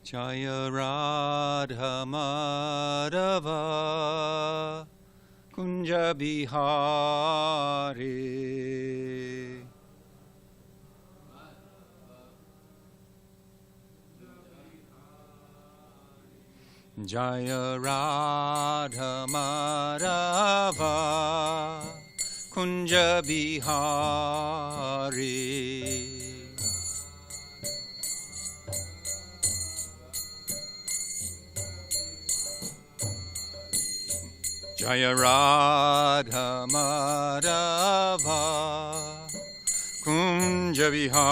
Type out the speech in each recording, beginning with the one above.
Jaya Radha Madhava Kunja Bihari. Jaya Radha Madhava Kunja Bihari. Jaya Radha Madhava Kunja Vihari.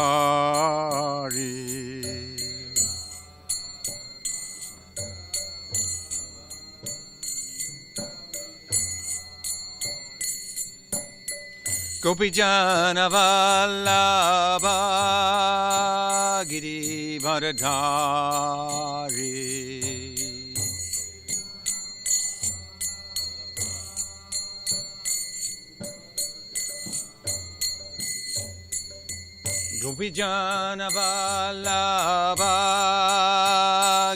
Gopijana Vallabha Giri Varadhari. Gopijana Vallabha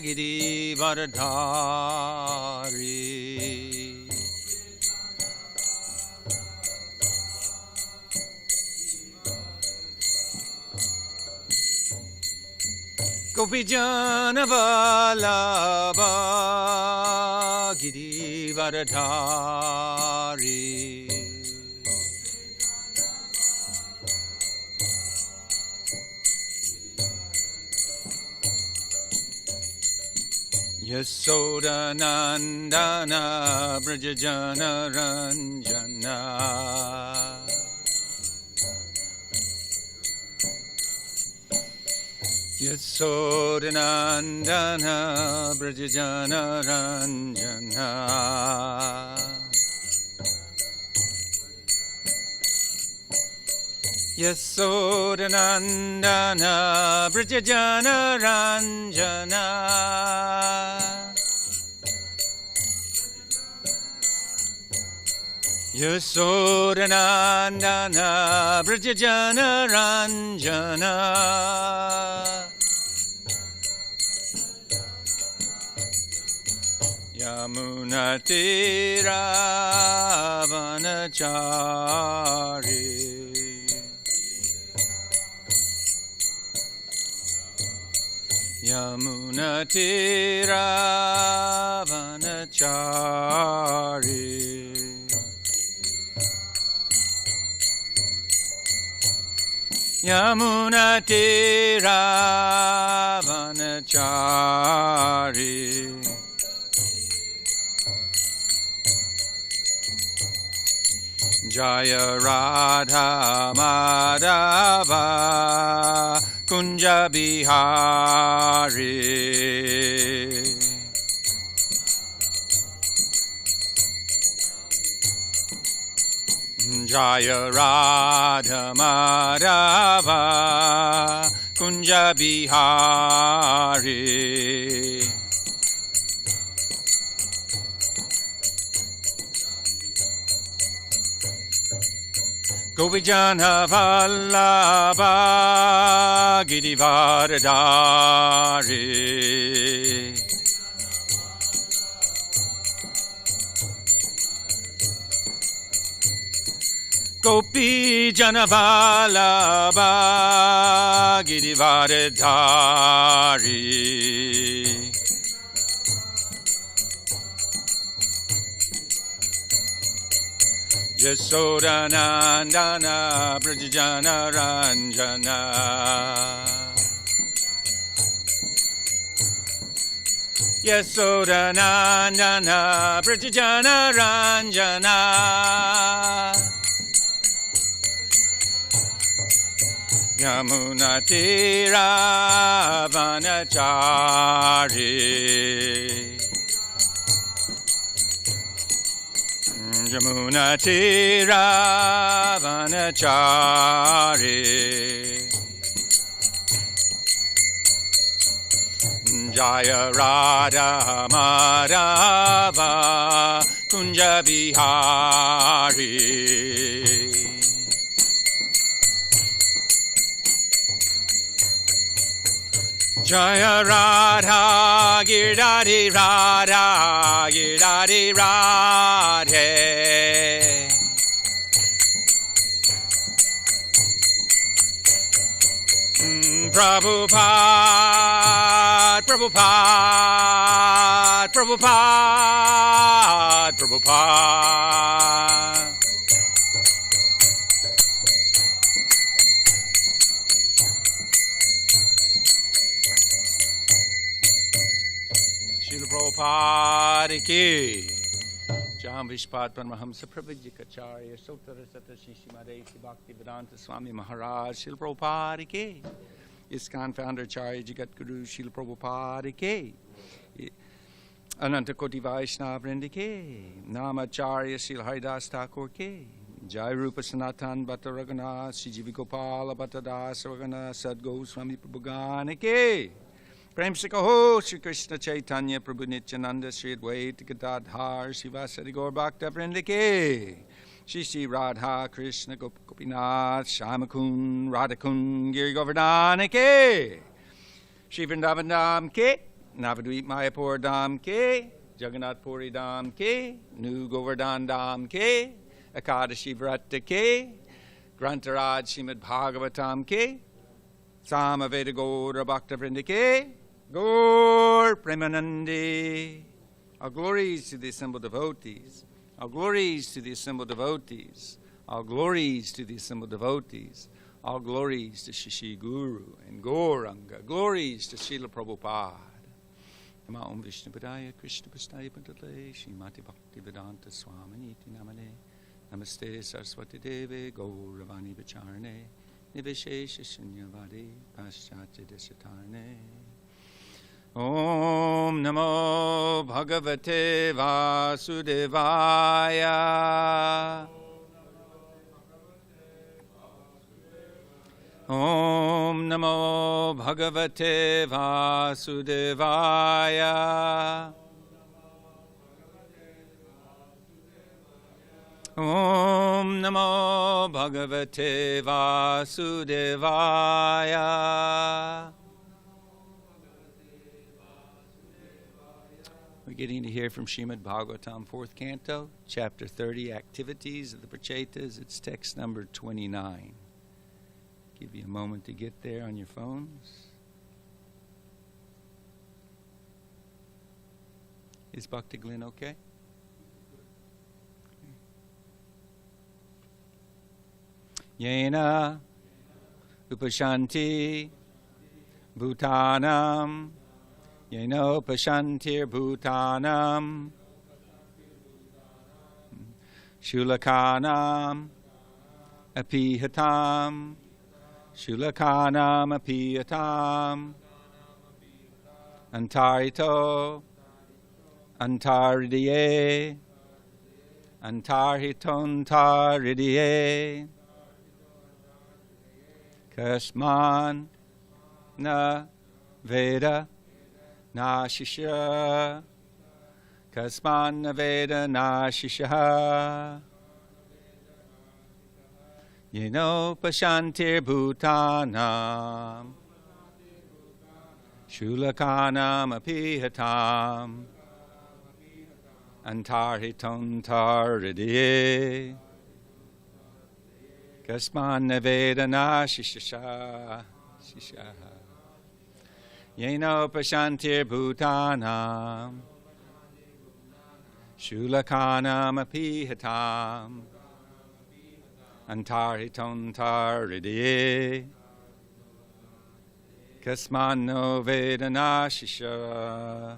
Giri Varadhari. Gopijana Vallabha Giri Varadhari. Yasoda Nandana Brajajana Ranjana. Yasoda Nandana Brajajana Ranjana. Yasoda Nandana Brajajana Ranjana. Yasoda Nandana Brajajana Ranjana. Yamuna Tira Vanachari. Yamuna Tira Vanachari. Yamuna Tira Vanachari. Jaya Radha Madhava Kunja Bihari. Jaya Radha Madhava Kunja Bihari. Gopijana Vallabha Giri Varadhari. Gopijana Vallabha Giri Varadhari. Yasoda Nandana Brajajana Ranjana. Yasoda Nandana Brajajana Ranjana. Yamuna Tira Vanachari. Yamuna Tira Vanachari. Jaya Radha Madhava Kunja Bihari. Jaya Radha Girdhari Radha Girdhari Radhe Prabhupada Prabhupada Prabhupada Prabhupada Srila Prabhupada ki Jam Vishpad Paramahamsa Prabhajikacharya Sotara Sata Shishimade Bhakti Vedanta Swami Maharaj Srila Prabhupada ki ISKCON founder Acharya Jagat Guru Srila Prabhupada ki Ananta Koti Vaishnava Vrinda ki Namacharya Srila Haridas Thakur ki Jai Rupa Sanatan Bhatta Raghunath Sri Jivi Gopala Bhatta Das Raghunath Sadguru Swami Prabhugana ki Prem se kaho Shri Krishna Chaitanya Prabhu Nityananda Shri Advaita Gadadhar Shri Vasari Gaur Bhakta Vrinda ki Shri Shri Radha Krishna Gopinath Shamakun Radhakun Giri Govardhana ke Shri Vrindavan Dham ke Navadvip Mayapur Dham ke Jagannath Puri Dham ke Nu Govardhan Dham ke Akadashi Vrata ke Grantaraj Srimad Bhagavatam ke Samaveda Gaura Bhakta Vrinda ke Gaur Premanandi. Our glories to the assembled devotees. Our glories to the assembled devotees. Our glories to the assembled devotees. All glories to Shishi Guru and Gauranga. Glories to Srila Prabhupada. Nama Om Vishnu Padaya Krishna Prasthaya Padale Srimati Bhakti Vedanta Swaminiti Namane Namaste Saraswati Deve Gauravani Vacharane Nivishesha Shunyavadi Paschatya Deshatarne Om Namo Bhagavate Vasudevaya Om Namo Bhagavate Vasudevaya Om Namo Bhagavate Vasudevaya. We're getting to hear from Srimad Bhagavatam, 4th Canto, Chapter 30, Activities of the Prachetas. It's text number 29. Give you a moment to get there on your phones. Is Bhakti Glenn okay? Yena upashanti bhutanam Yena upashantir bhutanam Shulakanam apihatam Shulakanam apihatam Antarito Antaridiye Antarhitontaridiye Kasman na Veda na Shisha Kasman na Veda na Shisha Yeno Pashantir Bhutanam Shulakanam Apihatam Antarhitontaridye Kasman Navedana Shisha Yeno Pashantir Bhutanam Shulakanam Apihatam Antarhitontaridye Kasman no Vedana Shisha.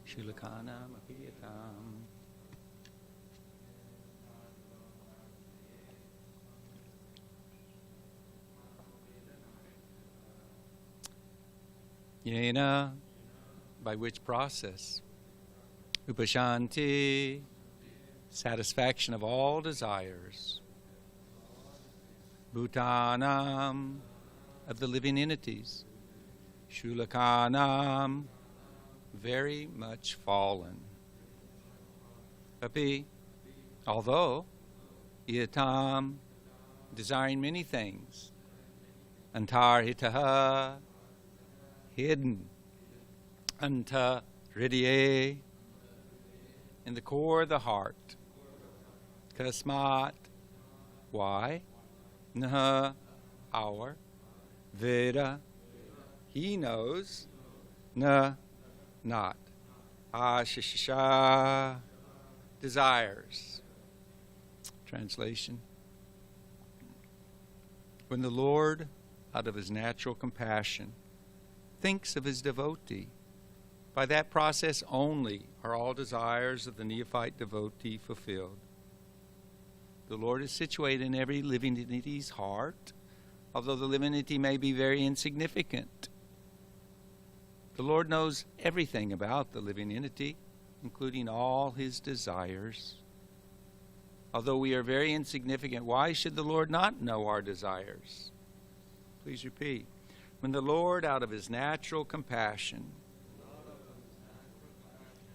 Shulakanam apiyatam. Yena, by which process? Upashanti, satisfaction of all desires. Bhutanam, of the living entities. Shulakanam, very much fallen. Api, although, yatam, desiring many things. Antarhitaha, hidden. Anta, hridye, in the core of the heart. Kasmat, why? Naha, our. Veda, he knows. Na, not. Ashasha, desires. Translation. When the Lord, out of his natural compassion, thinks of his devotee, by that process only are all desires of the neophyte devotee fulfilled. The Lord is situated in every living entity's heart, although the living entity may be very insignificant. The Lord knows everything about the living entity, including all his desires. Although we are very insignificant, why should the Lord not know our desires? Please repeat. When the Lord, out of his natural compassion,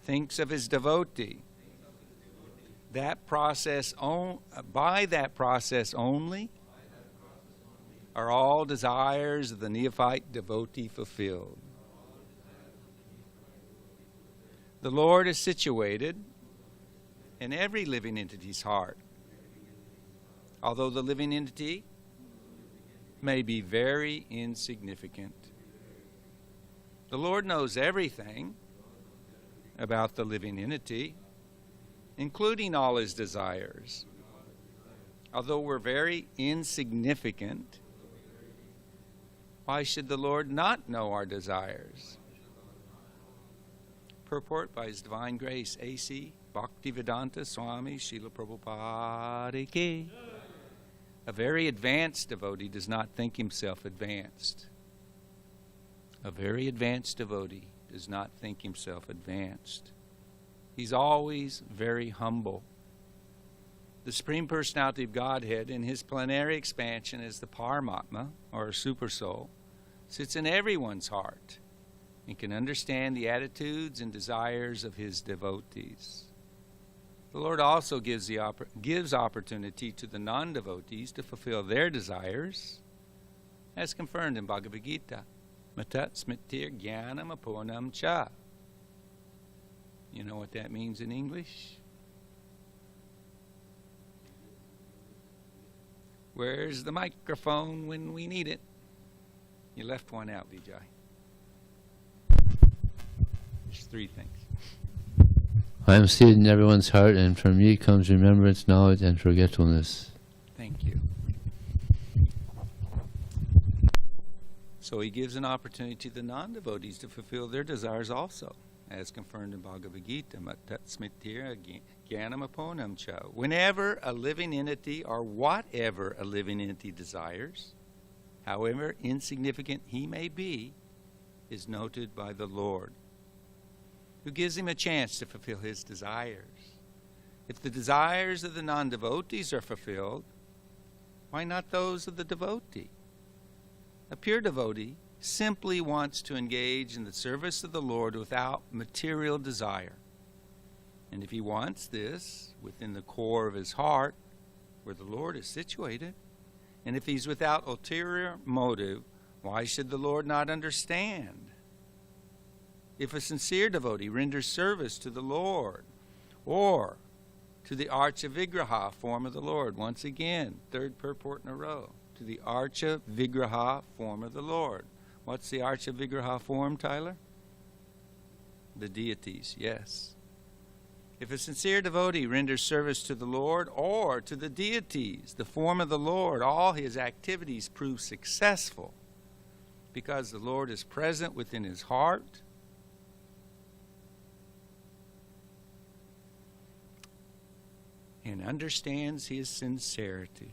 thinks of his devotee, by that process only are all desires of the neophyte devotee fulfilled. The Lord is situated in every living entity's heart, although the living entity may be very insignificant. The Lord knows everything about the living entity, including all his desires. Although we're very insignificant, why should the Lord not know our desires? Purport by His Divine Grace, A.C. Bhaktivedanta Swami Srila Prabhupada ki. A very advanced devotee does not think himself advanced. A very advanced devotee does not think himself advanced. He's always very humble. The Supreme Personality of Godhead, in his plenary expansion as the Paramatma, or Super Soul, sits in everyone's heart and can understand the attitudes and desires of his devotees. The Lord also gives opportunity to the non-devotees to fulfill their desires, as confirmed in Bhagavad Gita. Matat smitir jnanam aponam cha. You know what that means in English? Where's the microphone when we need it? You left one out, Vijay. There's three things. I am seated in everyone's heart, and from me comes remembrance, knowledge, and forgetfulness. Thank you. So he gives an opportunity to the non-devotees to fulfill their desires also, as confirmed in Bhagavad Gita. Whenever a living entity, or whatever a living entity desires, however insignificant he may be, is noted by the Lord, who gives him a chance to fulfill his desires. If the desires of the non-devotees are fulfilled, why not those of the devotee? A pure devotee simply wants to engage in the service of the Lord without material desire. And if he wants this within the core of his heart, where the Lord is situated, and if he's without ulterior motive, why should the Lord not understand? If a sincere devotee renders service to the Lord, or to the Archa Vigraha form of the Lord, once again, third purport in a row, to the Archa Vigraha form of the Lord. What's the Archa Vigraha form, Tyler? The deities, yes. If a sincere devotee renders service to the Lord or to the deities, the form of the Lord, all his activities prove successful because the Lord is present within his heart and understands his sincerity.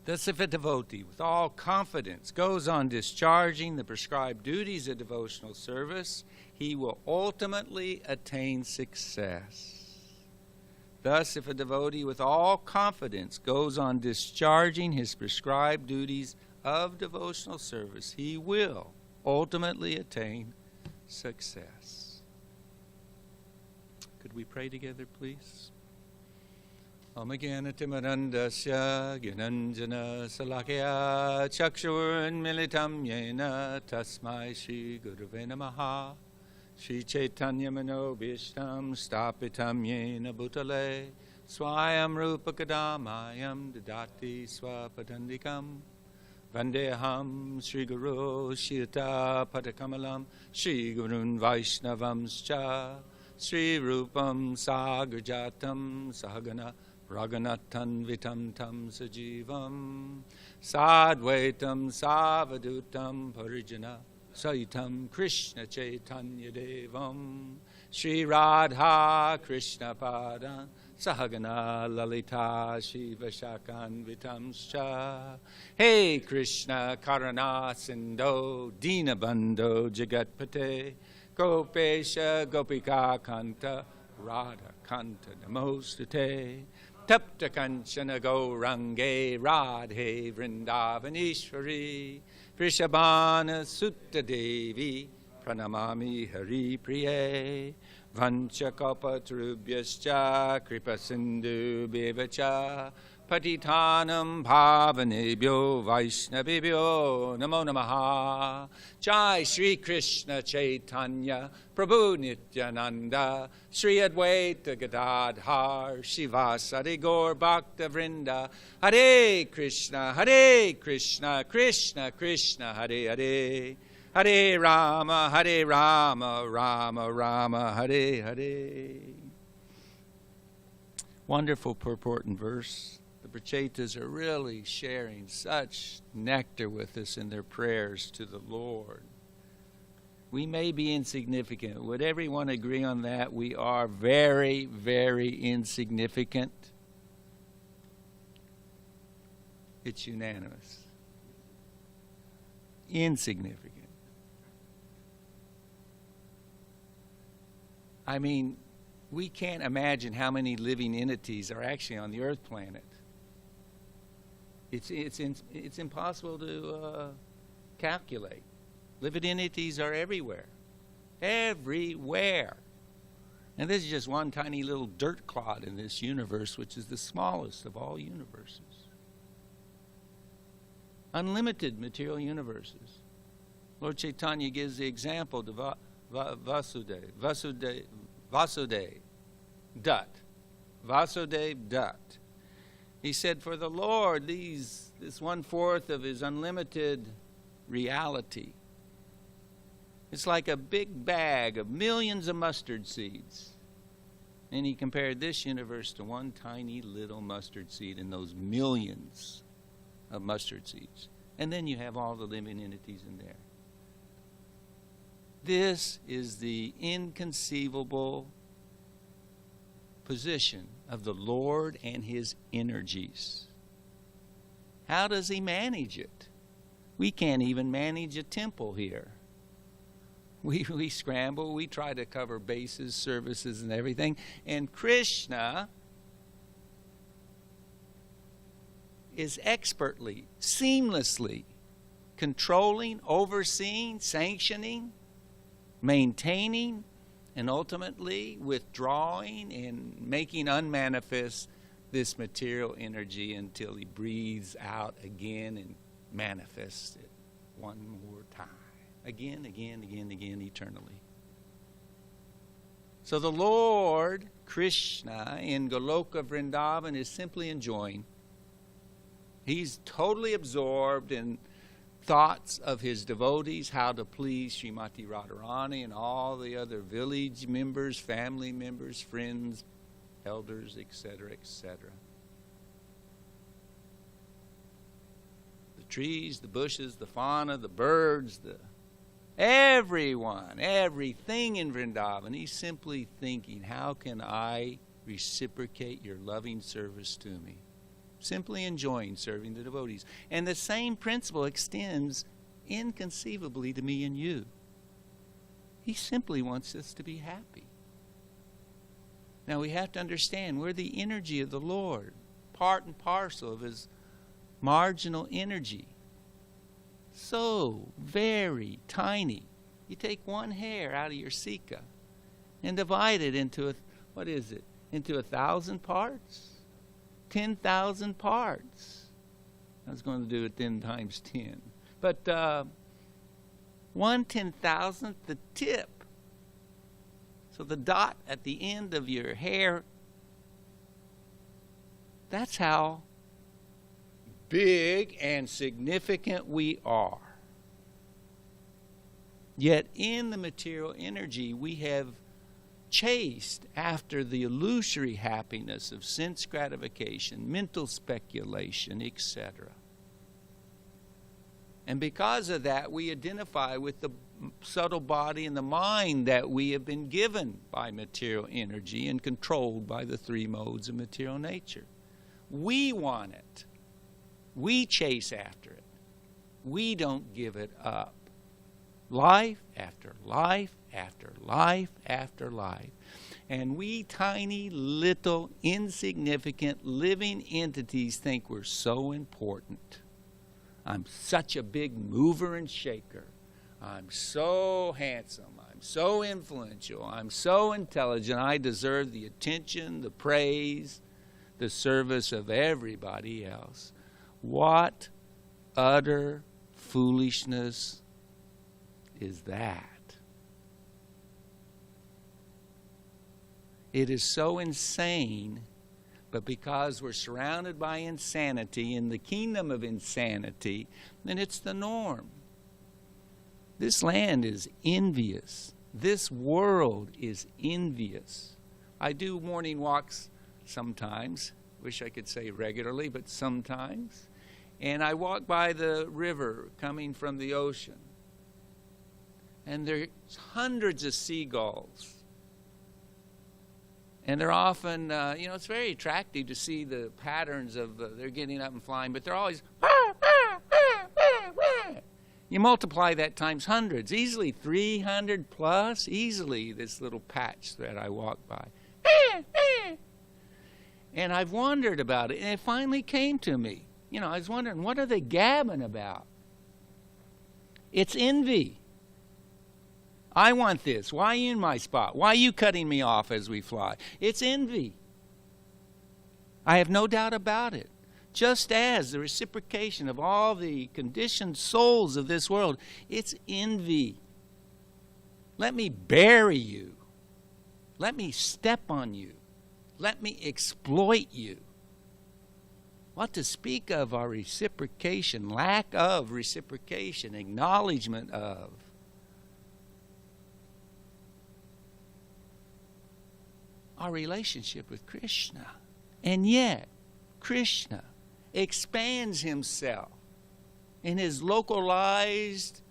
Thus, if a devotee with all confidence goes on discharging the prescribed duties of devotional service, he will ultimately attain success. Thus, if a devotee with all confidence goes on discharging his prescribed duties of devotional service, he will ultimately attain success. Could we pray together, please? Om Jnana-timirandasya Gyananjana Salakaya Chakshurunmilitam Yena Tasmai Shri Gurave Namaha Shri Chaitanya Manobhishtam Stapitam Yena Bhutale Swayam Rupa Kadamayam Dadati Swapadandikam Vandeham Shri Guru Shirta Padakamalam Shri Gurun Vaishnavamscha Sri Rupam Sagrajatam Sahagana Raganathan Vitam Tam Sajivam Sadvaitam Savadutam Parijana Saitam Krishna Chaitanya Devam Sri Radha Krishna Pada Sahagana Lalita Shiva Shakan Vitamscha Hey Krishna Karana Sindho Dinabandho Jagatpate Gopesha Gopika Kanta Radha Kanta Namostate Tapta Kanchana Gaurange Radhe Vrindavanishwari Prishabhana Sutta Devi Pranamami Hari Priye Vanchakalpatarubhyascha Kripa Sindhu Bevacha Patitanam Bhavanebhyo Vaishnavibhyo Namo Namaha Jai Sri Krishna Chaitanya Prabhu Nityananda Sri Advaita Gadadhar Shivasari Gaur Bhakta Vrinda Hare Krishna Krishna Krishna Hare Hare Hare Rama Rama Rama Hare Hare. Wonderful purport and verse. The Prachetas are really sharing such nectar with us in their prayers to the Lord. We may be insignificant. Would everyone agree on that? We are very, very insignificant. It's unanimous. Insignificant. I mean, we can't imagine how many living entities are actually on the Earth planet. It's impossible to calculate. Living entities are everywhere. Everywhere. And this is just one tiny little dirt clod in this universe, which is the smallest of all universes. Unlimited material universes. Lord Chaitanya gives the example to Vasudev Dutt. Vasudev Dutt. He said, for the Lord, this 1/4 of his unlimited reality, it's like a big bag of millions of mustard seeds. And he compared this universe to one tiny little mustard seed in those millions of mustard seeds. And then you have all the living entities in there. This is the inconceivable position of the Lord and his energies. How does he manage it? We can't even manage a temple here. We scramble, we try to cover bases, services, and everything. And Krishna is expertly, seamlessly controlling, overseeing, sanctioning, maintaining, and ultimately withdrawing and making unmanifest this material energy until he breathes out again and manifests it one more time. Again, eternally. So the Lord, Krishna, in Goloka Vrindavan is simply enjoying. He's totally absorbed in thoughts of his devotees, how to please Srimati Radharani and all the other village members, family members, friends, elders, etc., etc. The trees, the bushes, the fauna, the birds, the Everyone, everything in Vrindavan, he's simply thinking, how can I reciprocate your loving service to me? Simply enjoying serving the devotees. And the same principle extends inconceivably to me and you. He simply wants us to be happy. Now we have to understand we're the energy of the Lord, part and parcel of his marginal energy. So very tiny. You take one hair out of your sika and divide it into, into 1,000 parts? 10,000 parts. I was going to do it 10 times 10. But 1/10,000th the tip. So the dot at the end of your hair, that's how big and significant we are. Yet in the material energy we have chased after the illusory happiness of sense gratification, mental speculation, etc. And because of that, we identify with the subtle body and the mind that we have been given by material energy and controlled by the three modes of material nature. We want it. We chase after it. We don't give it up. Life after life after life after life. And we tiny, little, insignificant, living entities think we're so important. I'm such a big mover and shaker. I'm so handsome. I'm so influential. I'm so intelligent. I deserve the attention, the praise, the service of everybody else. What utter foolishness is that? It is so insane, but because we're surrounded by insanity in the kingdom of insanity, then it's the norm. This land is envious. This world is envious. I do morning walks sometimes. Wish I could say regularly, but sometimes. And I walk by the river coming from the ocean. And there's hundreds of seagulls. And they're often, it's very attractive to see the patterns of, they're getting up and flying, but they're always, you multiply that times hundreds, easily 300 plus, easily this little patch that I walk by. And I've wondered about it, and it finally came to me. I was wondering, what are they gabbing about? It's envy. I want this. Why are you in my spot? Why are you cutting me off as we fly? It's envy. I have no doubt about it. Just as the reciprocation of all the conditioned souls of this world, it's envy. Let me bury you. Let me step on you. Let me exploit you. What to speak of our reciprocation, lack of reciprocation, acknowledgement of. Our relationship with Krishna. And yet, Krishna expands himself in his localized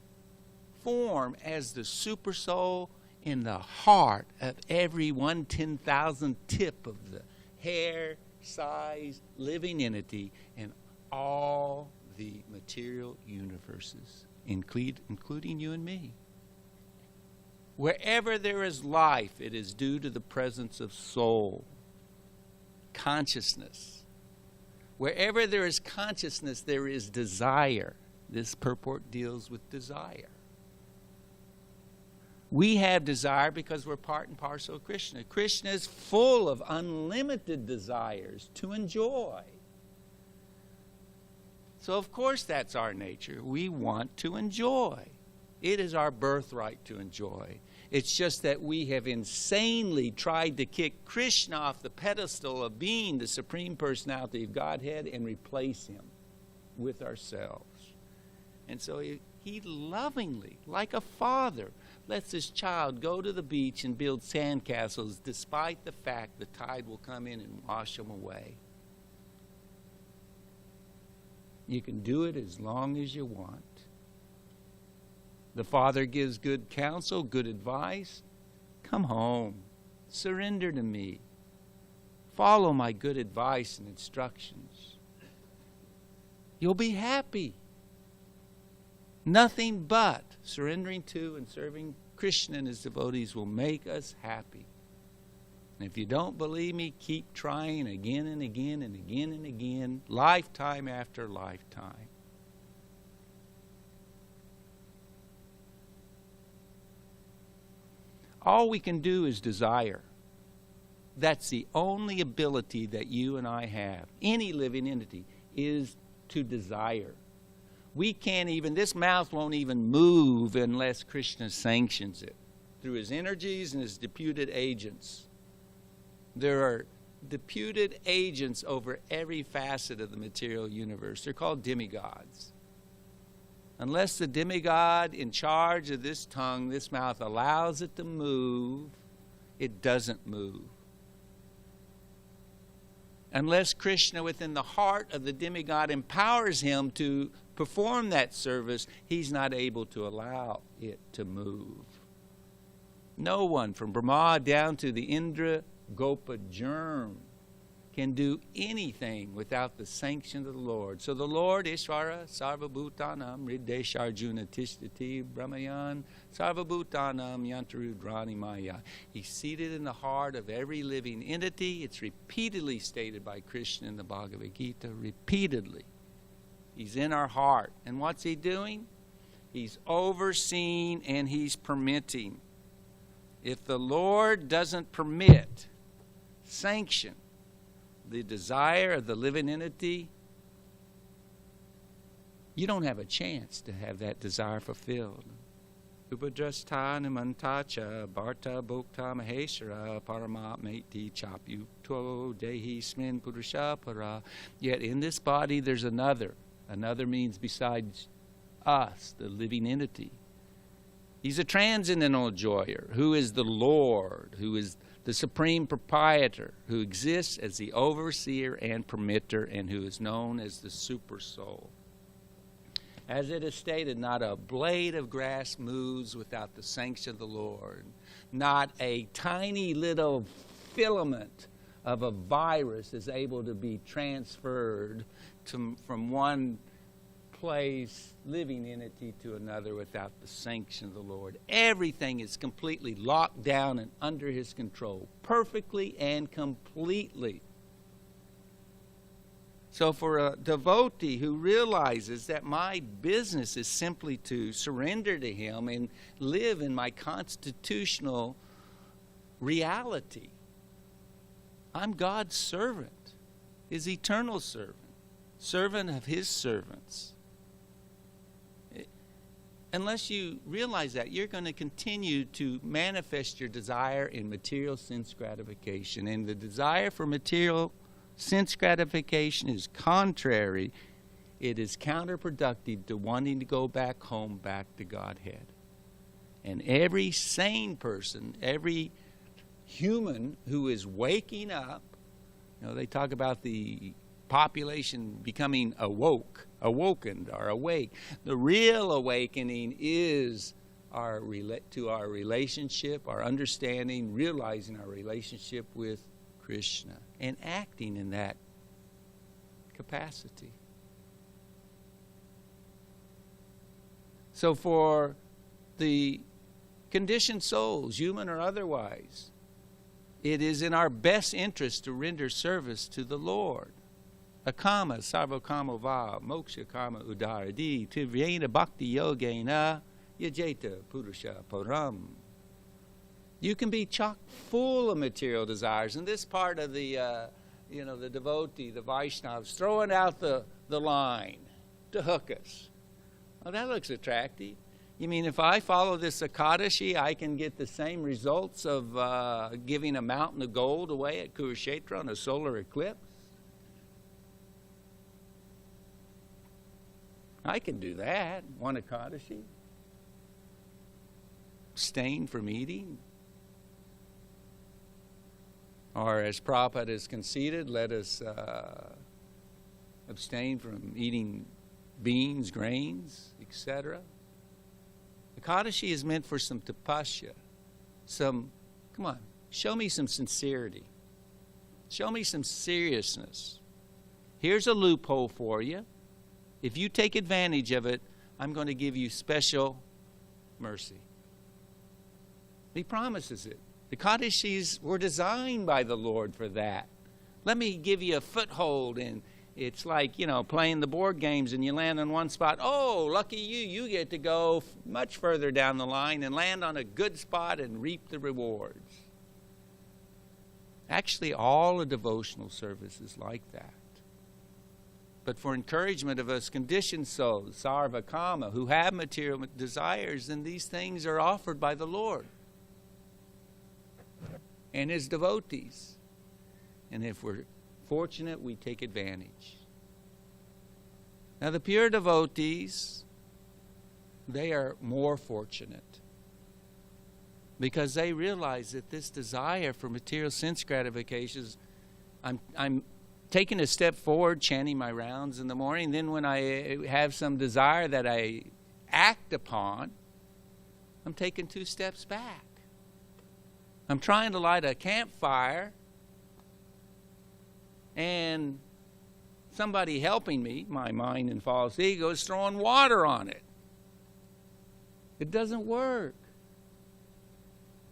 form as the super soul in the heart of every 1/10,000th tip of the hair size living entity in all the material universes, including you and me. Wherever there is life, it is due to the presence of soul, consciousness. Wherever there is consciousness, there is desire. This purport deals with desire. We have desire because we're part and parcel of Krishna. Krishna is full of unlimited desires to enjoy. So of course that's our nature. We want to enjoy. It is our birthright to enjoy. It's just that we have insanely tried to kick Krishna off the pedestal of being the Supreme Personality of Godhead and replace him with ourselves. And so he lovingly, like a father, lets his child go to the beach and build sandcastles despite the fact the tide will come in and wash them away. You can do it as long as you want. The Father gives good counsel, good advice. Come home. Surrender to me. Follow my good advice and instructions. You'll be happy. Nothing but surrendering to and serving Krishna and his devotees will make us happy. And if you don't believe me, keep trying again and again and again and again, lifetime after lifetime. All we can do is desire. That's the only ability that you and I have, any living entity, is to desire. We can't even, this mouth won't even move unless Krishna sanctions it through his energies and his deputed agents. There are deputed agents over every facet of the material universe. They're called demigods. Unless the demigod in charge of this tongue, this mouth, allows it to move, it doesn't move. Unless Krishna within the heart of the demigod empowers him to perform that service, he's not able to allow it to move. No one, from Brahma down to the Indra Gopa germ, can do anything without the sanction of the Lord. So the Lord, Ishvara, Sarvabhutanam, Riddesharjuna Tishtati, Brahmayan, Sarvabhutanam, Yantarudrani Maya. He's seated in the heart of every living entity. It's repeatedly stated by Krishna in the Bhagavad Gita, repeatedly. He's in our heart. And what's he doing? He's overseeing and he's permitting. If the Lord doesn't permit, sanction, the desire of the living entity, you don't have a chance to have that desire fulfilled. Upadrastha namantacha bharta bhokta maheshara paramatmeti chapyukto dehi smin purusha para. Yet in this body there's another. Another means besides us, the living entity. He's a transcendental enjoyer, who is the Lord, who is the supreme proprietor, who exists as the overseer and permitter, and who is known as the super soul. As it is stated, not a blade of grass moves without the sanction of the Lord. Not a tiny little filament of a virus is able to be transferred from one place, living entity, to another without the sanction of the Lord. Everything is completely locked down and under his control, perfectly and completely. So for a devotee who realizes that my business is simply to surrender to him and live in my constitutional reality, I'm God's servant, his eternal servant, servant of his servants. Unless you realize that, you're going to continue to manifest your desire in material sense gratification. And the desire for material sense gratification is contrary. It is counterproductive to wanting to go back home, back to Godhead. And every sane person, every human who is waking up, they talk about the population becoming awakened or awake. The real awakening is to our relationship, our understanding, realizing our relationship with Krishna and acting in that capacity. So for the conditioned souls, human or otherwise, it is in our best interest to render service to the Lord. Akama sarva kama va moksha karma udaradi tivyena bhakti yogena yajeta purusha param. You can be chock full of material desires, and this part of the the devotee, the Vaishnavas, throwing out the line to hook us. Oh, that looks attractive. You mean if I follow this Akadashi, I can get the same results of giving a mountain of gold away at Kurukshetra on a solar eclipse? I can do that. One Akadashi. Abstain from eating. Or as Prabhupada has conceded, let us abstain from eating beans, grains, etc. Ekadashi is meant for some tapasya. Come on, show me some sincerity. Show me some seriousness. Here's a loophole for you. If you take advantage of it, I'm going to give you special mercy. He promises it. The Ekadashis were designed by the Lord for that. Let me give you a foothold, and it's like, playing the board games and you land on one spot. Oh, lucky you. You get to go much further down the line and land on a good spot and reap the rewards. Actually, all a devotional service is like that. But for encouragement of us conditioned souls, sarva kama, who have material desires, then these things are offered by the Lord and His devotees. And if we're fortunate, we take advantage. Now, the pure devotees, they are more fortunate because they realize that this desire for material sense gratifications, I'm taking a step forward, chanting my rounds in the morning. Then when I have some desire that I act upon, I'm taking 2 steps back. I'm trying to light a campfire, and somebody helping me, my mind and false ego, is throwing water on it. It doesn't work.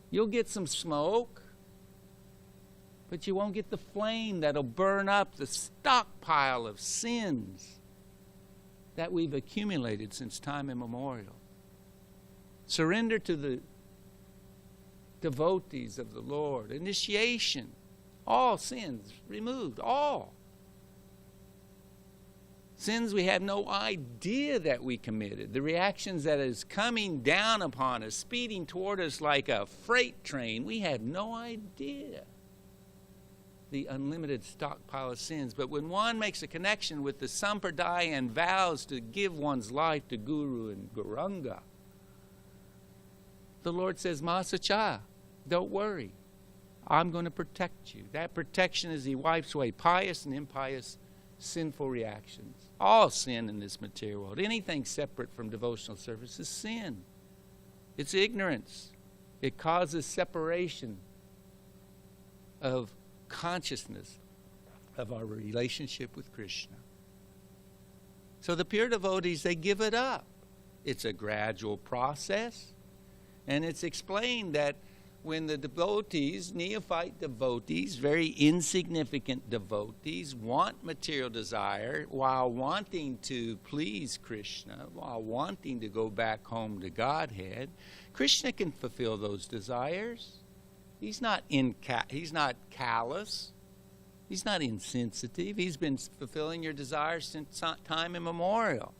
You'll get some smoke, but you won't get the flame that'll burn up the stockpile of sins that we've accumulated since time immemorial. Surrender to the devotees of the Lord. Initiation. All sins removed. All. Sins we have no idea that we committed. The reactions that is coming down upon us, speeding toward us like a freight train, we have no idea. The unlimited stockpile of sins. But when one makes a connection with the Sampradaya and vows to give one's life to Guru and Gauranga, the Lord says, Masacha, don't worry. I'm going to protect you. That protection is He wipes away pious and impious sinful reactions. All sin in this material world. Anything separate from devotional service is sin. It's ignorance. It causes separation of consciousness of our relationship with Krishna. So the pure devotees, they give it up. It's a gradual process. And it's explained that when the devotees, neophyte devotees, very insignificant devotees, want material desire while wanting to please Krishna, while wanting to go back home to Godhead, Krishna can fulfill those desires. He's not callous. He's not insensitive. He's been fulfilling your desires since time immemorial.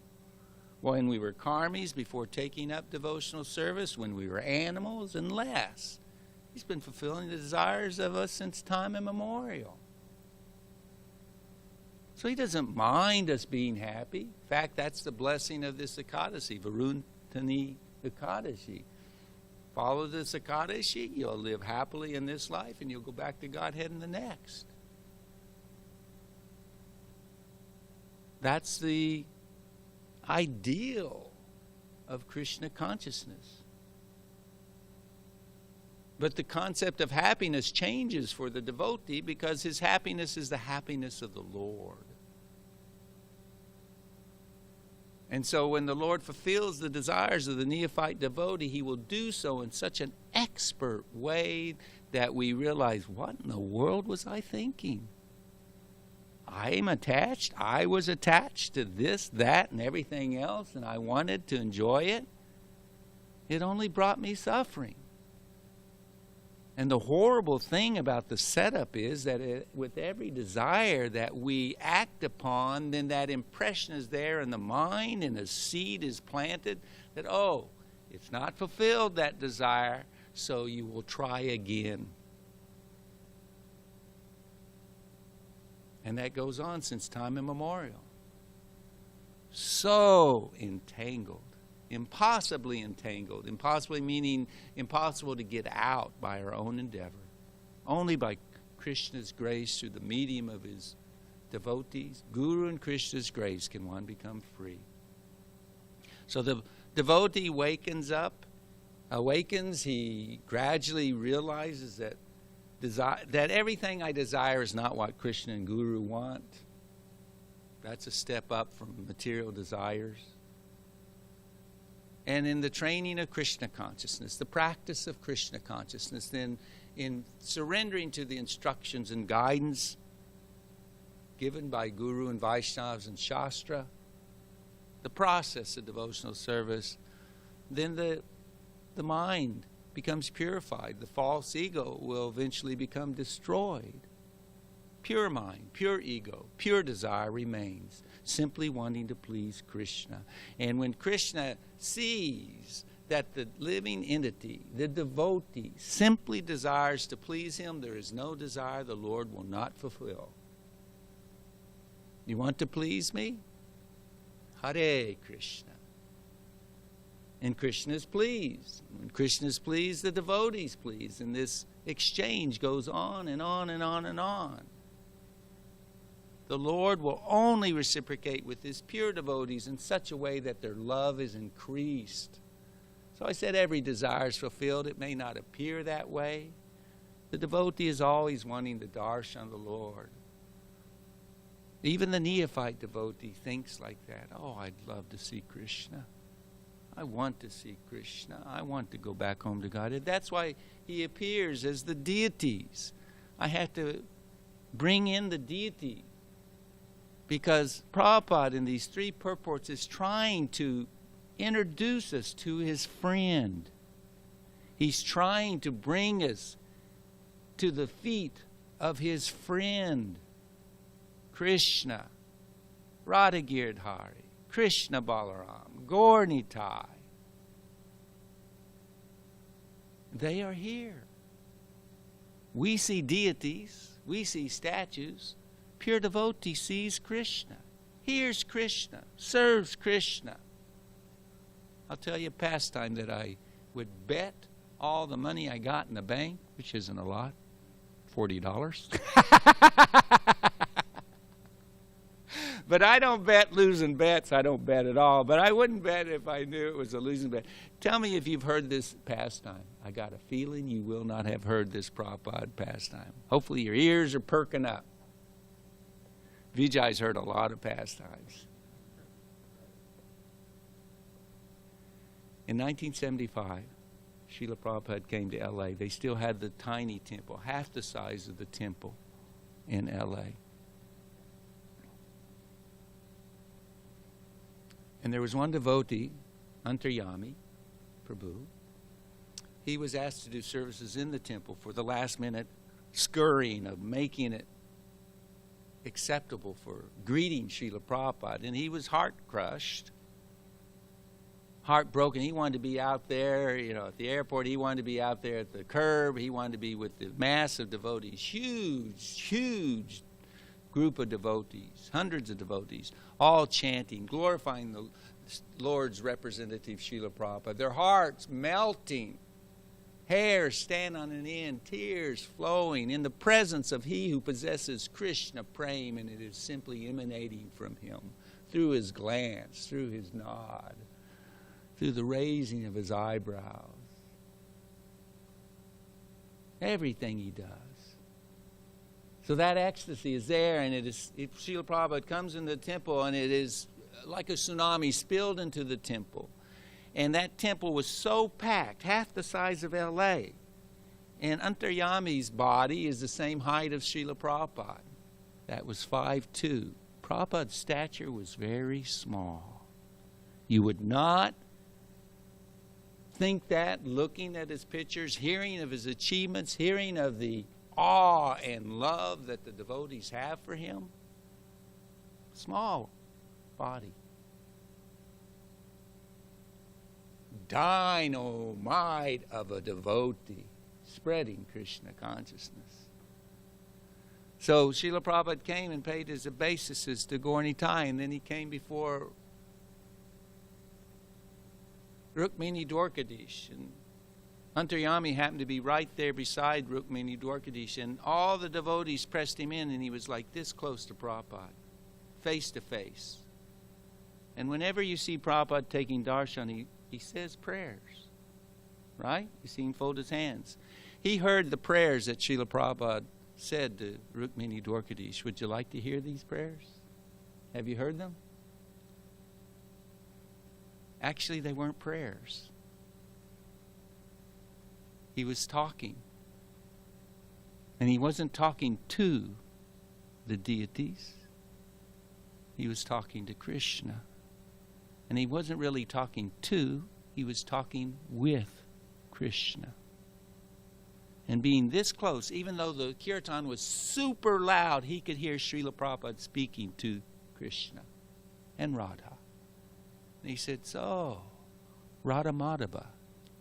When we were karmis, before taking up devotional service, when we were animals, and less. He's been fulfilling the desires of us since time immemorial. So He doesn't mind us being happy. In fact, that's the blessing of this Ekadashi, Varuntani Ekadashi. Follow this Ekadashi, you'll live happily in this life, and you'll go back to Godhead in the next. That's the ideal of Krishna consciousness. But the concept of happiness changes for the devotee because his happiness is the happiness of the Lord. And so when the Lord fulfills the desires of the neophyte devotee, He will do so in such an expert way that we realize, what in the world was I thinking? I'm attached. I was attached to this, that, and everything else, and I wanted to enjoy it. It only brought me suffering. And the horrible thing about the setup is that with every desire that we act upon, then that impression is there in the mind, and a seed is planted that, oh, it's not fulfilled, that desire, so you will try again. And that goes on since time immemorial. So entangled. Impossibly entangled. Impossibly meaning impossible to get out by our own endeavor. Only by Krishna's grace through the medium of His devotees, Guru and Krishna's grace, can one become free. So the devotee awakens, he gradually realizes that that everything I desire is not what Krishna and Guru want. That's a step up from material desires. And in the training of Krishna consciousness, the practice of Krishna consciousness, then in surrendering to the instructions and guidance given by Guru and Vaishnavas and Shastra, the process of devotional service, then the mind becomes purified. The false ego will eventually become destroyed. Pure mind, pure ego, pure desire remains, simply wanting to please Krishna. And when Krishna sees that the living entity, the devotee, simply desires to please him, there is no desire the Lord will not fulfill. You want to please me? Hare Krishna. And Krishna is pleased. When Krishna is pleased, the devotee is pleased. And this exchange goes on and on and on and on. The Lord will only reciprocate with his pure devotees in such a way that their love is increased. So I said every desire is fulfilled. It may not appear that way. The devotee is always wanting the darshan of the Lord. Even the neophyte devotee thinks like that. Oh, I'd love to see Krishna. I want to see Krishna. I want to go back home to God. That's why he appears as the deities. I have to bring in the deity, because Prabhupada in these three purports is trying to introduce us to his friend. He's trying to bring us to the feet of his friend, Krishna, Radha Girdhari, Krishna Balaram, Gaur Nitai. They are here. We see deities, we see statues. Pure devotee sees Krishna, hears Krishna, serves Krishna. I'll tell you a pastime that I would bet all the money I got in the bank, which isn't a lot, $40. But I don't bet losing bets. I don't bet at all. But I wouldn't bet if I knew it was a losing bet. Tell me if you've heard this pastime. I got a feeling you will not have heard this Prabhupada pastime. Hopefully your ears are perking up. Vijay's heard a lot of pastimes. In 1975, Srila Prabhupada came to L.A. They still had the tiny temple, half the size of the temple in L.A. And there was one devotee, Antaryami Prabhu. He was asked to do services in the temple for the last minute scurrying of making it acceptable for greeting Srila Prabhupada. And he was heart-crushed, heartbroken. He wanted to be out there, at the airport. He wanted to be out there at the curb. He wanted to be with the mass of devotees, huge group of devotees, hundreds of devotees, all chanting, glorifying the Lord's representative, Srila Prabhupada. Their hearts melting, hair stand on an end, tears flowing in the presence of he who possesses Krishna Prema, and it is simply emanating from him through his glance, through his nod, through the raising of his eyebrows. Everything he does. So that ecstasy is there, and Srila Prabhupada comes into the temple, and it is like a tsunami spilled into the temple. And that temple was so packed, half the size of L.A. And Antaryami's body is the same height of Srila Prabhupada. That was 5'2". Prabhupada's stature was very small. You would not think that looking at his pictures, hearing of his achievements, hearing of the awe and love that the devotees have for him. Small body. Dynamite of a devotee spreading Krishna consciousness. So Srila Prabhupada came and paid his obeisances to Gaur Nitai, and then he came before Rukmini Dwarkadish, and Antaryami happened to be right there beside Rukmini Dwarkadish, and all the devotees pressed him in, and he was like this close to Prabhupada, face to face. And whenever you see Prabhupada taking darshan, He says prayers. Right? You see him fold his hands. He heard the prayers that Srila Prabhupada said to Rukmini Dwarkadish. Would you like to hear these prayers? Have you heard them? Actually, they weren't prayers. He was talking. And he wasn't talking to the deities. He was talking to Krishna. And he wasn't really talking to, he was talking with Krishna. And being this close, even though the kirtan was super loud, he could hear Srila Prabhupada speaking to Krishna and Radha. And he said, so, Radha Madhava.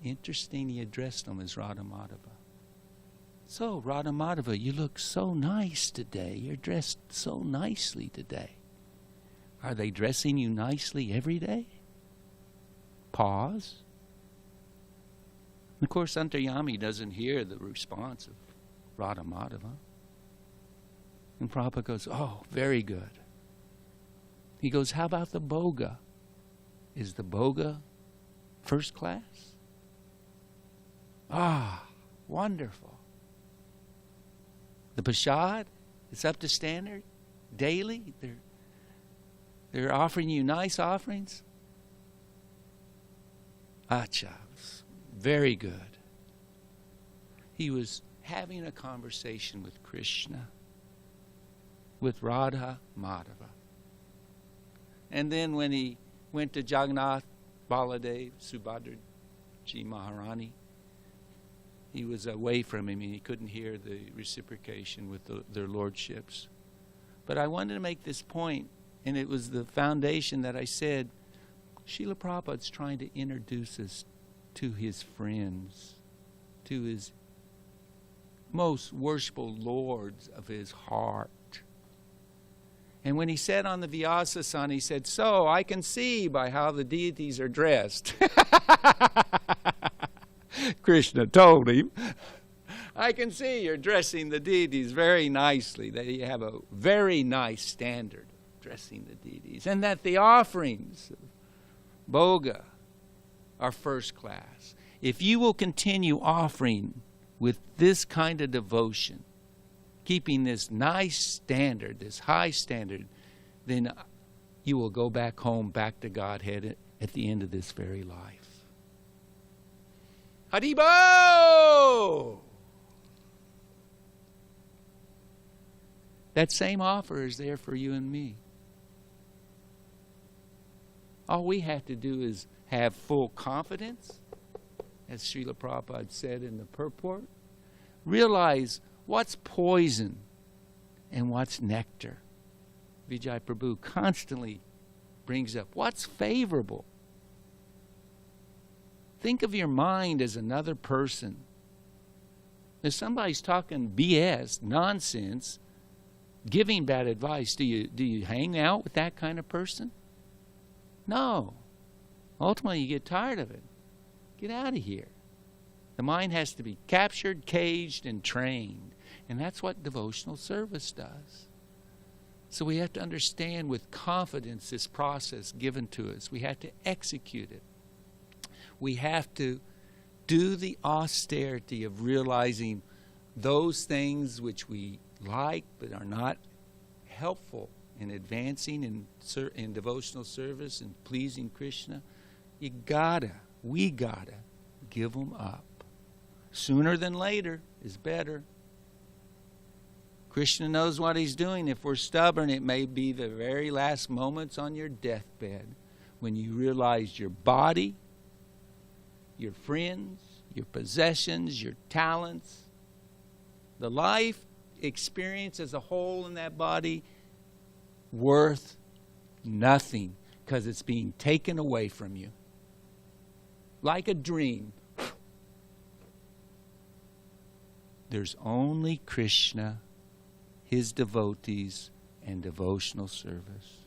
Interesting, he addressed them as Radha Madhava. So, Radha Madhava, you look so nice today. You're dressed so nicely today. Are they dressing you nicely every day? Pause. And of course, Antaryami doesn't hear the response of Radha Madhava. And Prabhupada goes, oh, very good. He goes, how about the boga? Is the boga first class? Ah, wonderful. The prasad is up to standard daily. They're offering you nice offerings. Acha, very good. He was having a conversation with Krishna, with Radha Madhava. And then when he went to Jagannath, Baladev, Subhadraji Maharani, he was away from him and he couldn't hear the reciprocation with their lordships. But I wanted to make this point, and it was the foundation that I said, Srila Prabhupada's trying to introduce us to his friends, to his most worshipful lords of his heart. And when he said on the Vyasa-san, he said, so I can see by how the deities are dressed. Krishna told him, I can see you're dressing the deities very nicely, that you have a very nice standard of dressing the deities, and that the offerings of Boga are first class. If you will continue offering with this kind of devotion, keeping this nice standard, this high standard, then you will go back home, back to Godhead at the end of this very life. Haribo! That same offer is there for you and me. All we have to do is have full confidence, as Srila Prabhupada said in the purport. Realize what's poison and what's nectar. Vijay Prabhu constantly brings up what's favorable. Think of your mind as another person. If somebody's talking BS, nonsense, giving bad advice, do you hang out with that kind of person? No. Ultimately, you get tired of it. Get out of here. The mind has to be captured, caged, and trained. And that's what devotional service does. So we have to understand with confidence this process given to us. We have to execute it. We have to do the austerity of realizing those things which we like but are not helpful in advancing in devotional service and pleasing Krishna. We gotta give them up. Sooner than later is better. Krishna knows what he's doing. If we're stubborn, it may be the very last moments on your deathbed when you realize your body, your friends, your possessions, your talents, the life experience as a whole in that body, worth nothing because it's being taken away from you. Like a dream. There's only Krishna, his devotees, and devotional service.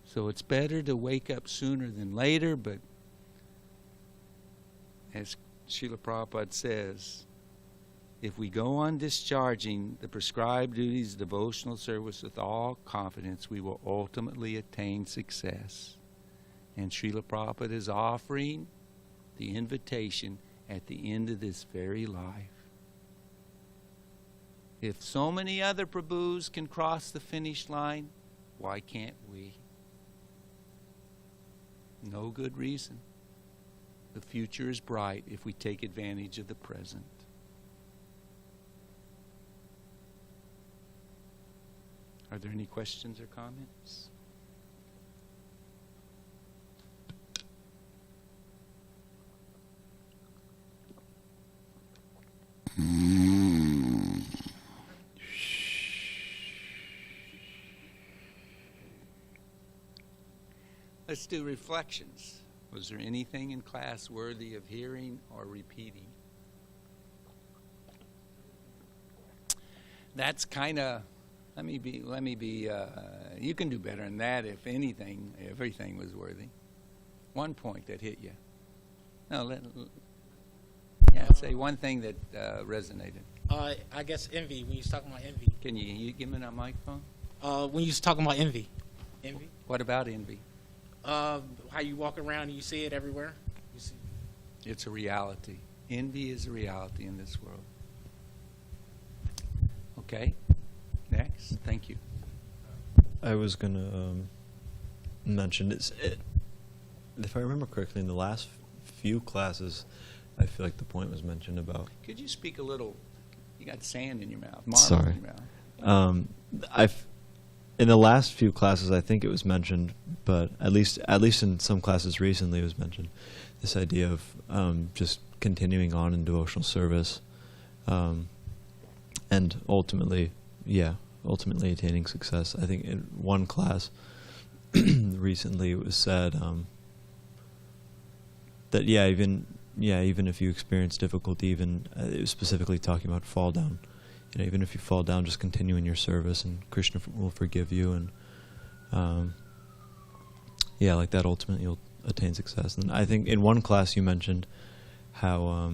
So it's better to wake up sooner than later, but as Srila Prabhupada says, if we go on discharging the prescribed duties of devotional service with all confidence, we will ultimately attain success. And Srila Prabhupada is offering the invitation at the end of this very life. If so many other Prabhus can cross the finish line, why can't we? No good reason. The future is bright if we take advantage of the present. Are there any questions or comments? Let's do reflections. Was there anything in class worthy of hearing or repeating? That's kind of, let me be, you can do better than that if anything, everything was worthy. One point that hit you. No, say one thing that resonated. I guess envy, when you was talking about envy. Can you give me that microphone? When you was talking about envy. Envy? What about envy? How you walk around and you see it everywhere. You see. It's a reality. Envy is a reality in this world. Okay. Next. Thank you. I was going to mention, if I remember correctly, in the last few classes, I feel like the point was mentioned about... Could you speak a little? You got sand in your mouth. Marble Sorry. in your mouth. In the last few classes, I think it was mentioned, but at least in some classes recently, it was mentioned, this idea of just continuing on in devotional service, and ultimately attaining success. I think in one class recently, it was said that even if you experience difficulty, it was specifically talking about fall down. Even if you fall down, just continue in your service, and Krishna will forgive you, and like that, ultimately you'll attain success. And I think in one class you mentioned how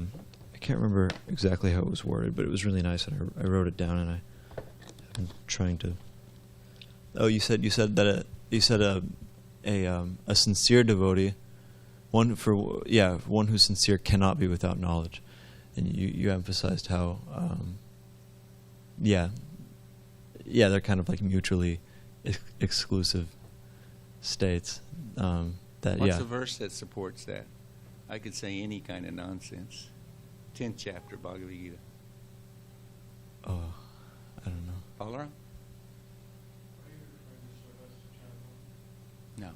I can't remember exactly how it was worded, but it was really nice, and I wrote it down, and I'm trying to. Oh, you said a sincere devotee, one who's sincere cannot be without knowledge, and you emphasized how. They're kind of like mutually exclusive states. What's the verse that supports that? I could say any kind of nonsense. 10th chapter, Bhagavad Gita. Oh, I don't know. Balara? No.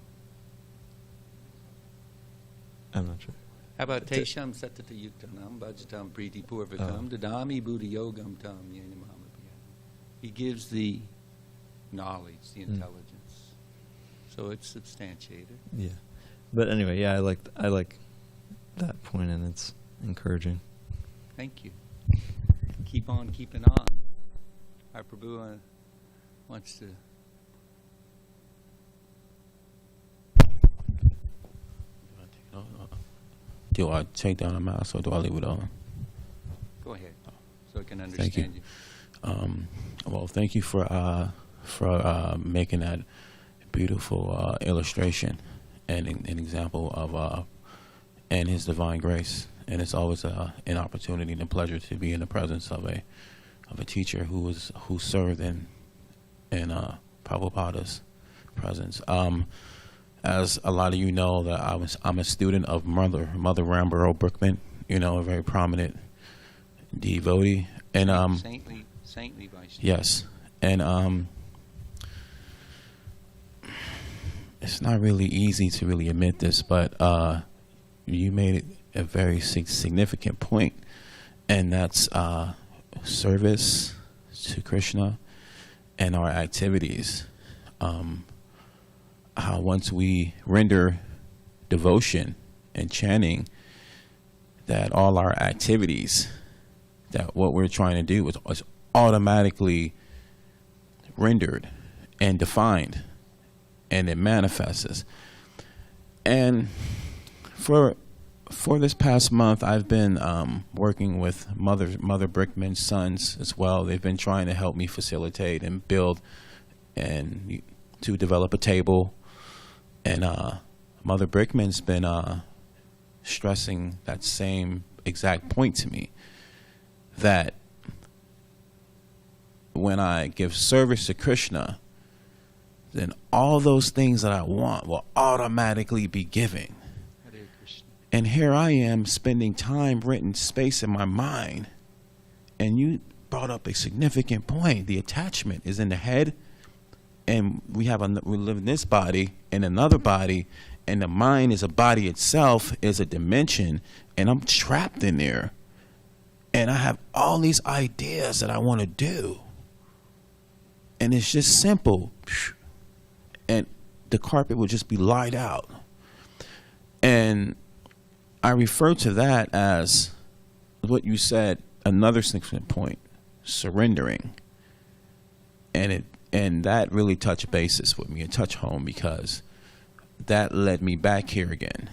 I'm not sure. How about Tesham Satata Yuktanam Bhajatam Priti Purvakam Dadami Buddha Yogam Tam Yenamama. He gives the knowledge, the intelligence. So it's substantiated. Yeah. But anyway, I like that point, and it's encouraging. Thank you. Keep on keeping on. Our Prabhu wants to... Do I take down a mouse or do I leave it on? Go ahead, so I can understand you. Well, thank you for making that beautiful illustration and an example of and His divine grace. And it's always an opportunity and a pleasure to be in the presence of a teacher who served in Prabhupada's presence. As a lot of you know, that I'm a student of Mother Rambo Brookman, a very prominent devotee, and saintly Vaishnava. Yes, and it's not really easy to really admit this, but you made a very significant point, and that's service to Krishna and our activities. How once we render devotion and chanting, that all our activities, that what we're trying to do is automatically rendered and defined, and it manifests. And for this past month, I've been working with Mother Brickman's sons as well. They've been trying to help me facilitate and build and to develop a table and Mother Brickman's been stressing that same exact point to me, that when I give service to Krishna, then all those things that I want will automatically be given. Hare Krishna. And here I am spending time renting space in my mind. And you brought up a significant point. The attachment is in the head, and we live in this body and another body, and the mind is a body itself, is a dimension, and I'm trapped in there. And I have all these ideas that I want to do. And it's just simple. And the carpet would just be light out. And I refer to that as what you said, another significant point, surrendering. And that really touched bases with me, and touched home, because that led me back here again.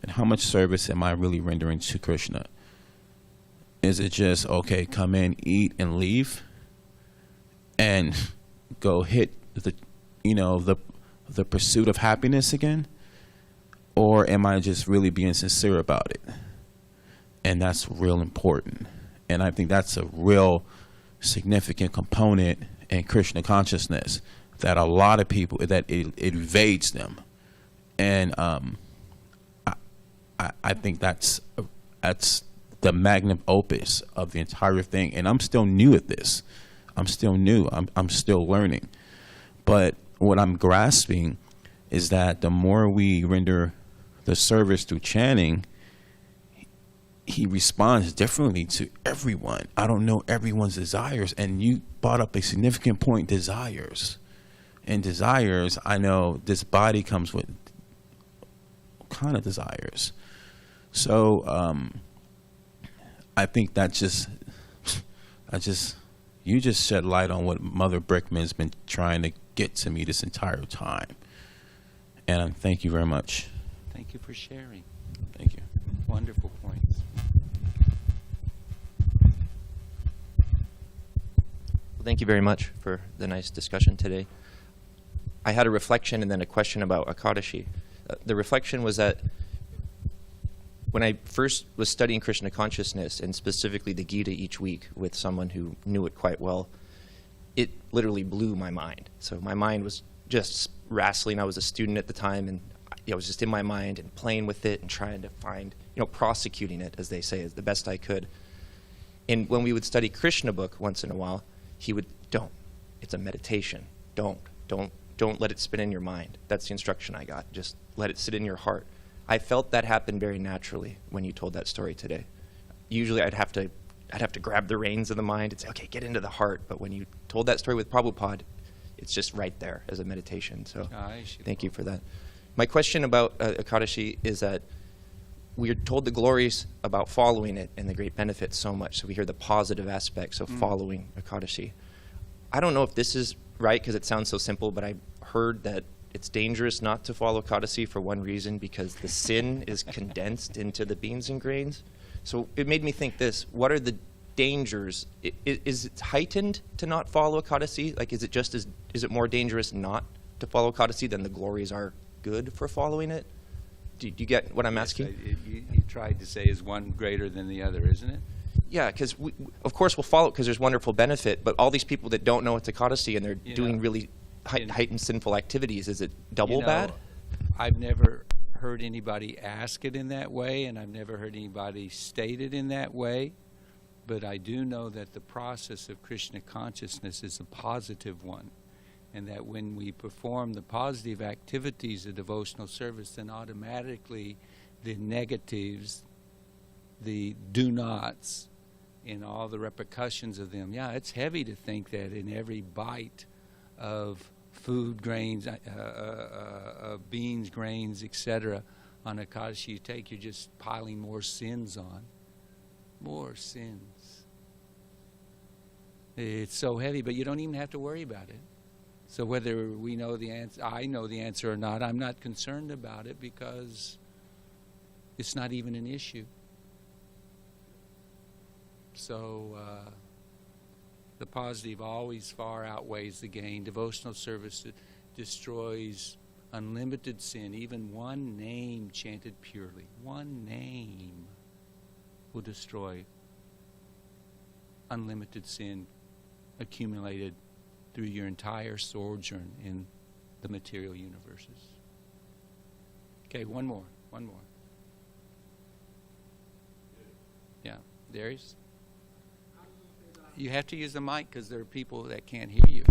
And how much service am I really rendering to Krishna? Is it just, okay, come in, eat, and leave, and go hit the pursuit of happiness again? Or am I just really being sincere about it? And that's real important. And I think that's a real significant component in Krishna consciousness, that a lot of people, that it evades them. And I think that's the magnum opus of the entire thing. And I'm still new at this. I'm still new. I'm still learning. But what I'm grasping is that the more we render the service through chanting, he responds differently to everyone. I don't know everyone's desires. And you brought up a significant point, desires. And desires, I know this body comes with kind of desires. So I think that you just shed light on what Mother Brickman's been trying to get to me this entire time. And thank you very much. Thank you for sharing. Thank you. Wonderful points. Well, thank you very much for the nice discussion today. I had a reflection and then a question about Akadashi. The reflection was that when I first was studying Krishna consciousness, and specifically the Gita each week with someone who knew it quite well, it literally blew my mind. So my mind was just wrestling. I was a student at the time, and I was just in my mind and playing with it and trying to find, prosecuting it, as they say, as the best I could. And when we would study Krishna book once in a while, he would, don't. It's a meditation. Don't let it spin in your mind. That's the instruction I got. Just let it sit in your heart. I felt that happen very naturally when you told that story today. Usually I'd have to grab the reins of the mind and say, okay, get into the heart. But when you told that story with Prabhupada, it's just right there as a meditation. So thank you for that. My question about Akadashi is that we are told the glories about following it and the great benefits so much. So we hear the positive aspects of following Akadashi. I don't know if this is right because it sounds so simple, but I heard that it's dangerous not to follow Akadashi for one reason, because the sin is condensed into the beans and grains. So it made me think this: what are the dangers? Is it heightened to not follow Akadashi? Like, is it more dangerous not to follow Akadashi than the glories are good for following it? Do you get what I'm asking? You tried to say, is one greater than the other, isn't it? Yeah, because of course we'll follow it because there's wonderful benefit, but all these people that don't know it's Akadashi and they're doing really heightened sinful activities, is it double bad? I've never heard anybody ask it in that way, and I've never heard anybody state it in that way, but I do know that the process of Krishna consciousness is a positive one, and that when we perform the positive activities of devotional service, then automatically the negatives, the do-nots, and all the repercussions of them. Yeah, it's heavy to think that in every bite of food, grains, beans, grains, etc., on Akadashi you take, you're just piling more sins on. More sins. It's so heavy, but you don't even have to worry about it. So whether we know the answer, I know the answer or not, I'm not concerned about it because it's not even an issue. So the positive always far outweighs the gain. Devotional service destroys unlimited sin, even one name chanted purely, one name will destroy unlimited sin accumulated through your entire sojourn in the material universes. Okay, one more. Yeah, Darius? You have to use the mic because there are people that can't hear you.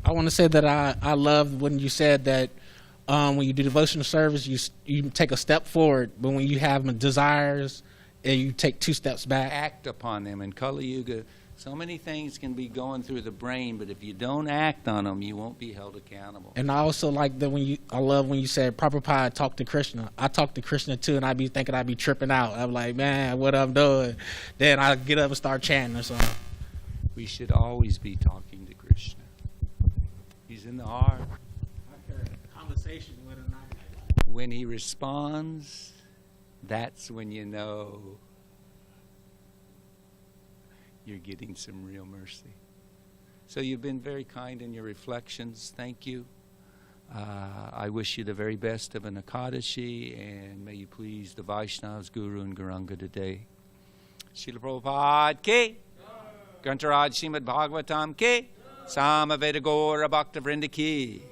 I want to say that I love when you said that when you do devotional service, you take a step forward, but when you have desires, you take 2 steps back. Act upon them. In Kali Yuga, so many things can be going through the brain, but if you don't act on them, you won't be held accountable. And I also like that I love when you said Prabhupada talked to Krishna. I talk to Krishna too, and I be thinking I'd be tripping out. I'm like, man, what I'm doing. Then I get up and start chanting or something. We should always be talking to Krishna. He's in the heart. I've heard a conversation with him. When he responds, that's when you know you're getting some real mercy. So you've been very kind in your reflections. Thank you. I wish you the very best of an Ekadashi, and may you please the Vaishnavas, Guru, and Gauranga today. Srila Prabhupada ki, Grantaraj Srimad Bhagavatam ki, Samaveda Gaura Bhakta Vrinda ki.